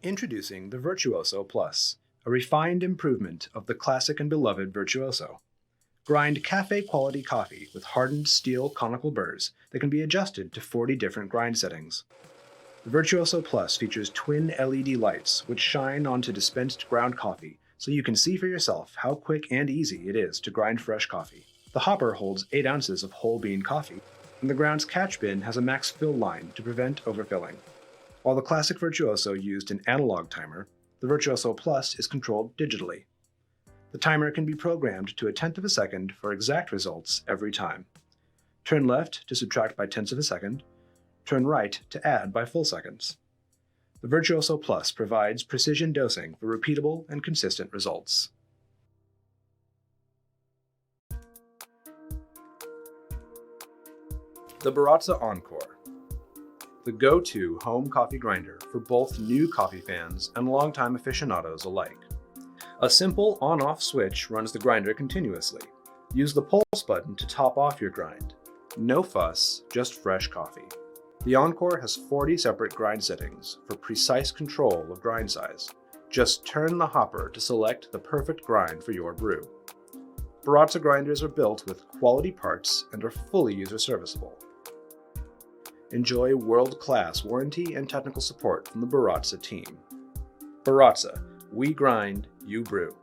Introducing the Virtuoso Plus, a refined improvement of the classic and beloved Virtuoso. Grind cafe-quality coffee with hardened steel conical burrs that can be adjusted to 40 different grind settings. The Virtuoso Plus features twin LED lights which shine onto dispensed ground coffee so you can see for yourself how quick and easy it is to grind fresh coffee. The hopper holds 8 ounces of whole bean coffee, and the ground's catch bin has a max fill line to prevent overfilling. While the classic Virtuoso used an analog timer, the Virtuoso Plus is controlled digitally. The timer can be programmed to 1/10 of a second for exact results every time. Turn left to subtract by 1/10 of a second, turn right to add by full seconds. The Virtuoso Plus provides precision dosing for repeatable and consistent results. The Baratza Encore, the go-to home coffee grinder for both new coffee fans and longtime aficionados alike. A simple on-off switch runs the grinder continuously. Use the pulse button to top off your grind. No fuss, just fresh coffee. The Encore has 40 separate grind settings for precise control of grind size. Just turn the hopper to select the perfect grind for your brew. Baratza grinders are built with quality parts and are fully user-serviceable. Enjoy world-class warranty and technical support from the Baratza team. Baratza, we grind, you brew.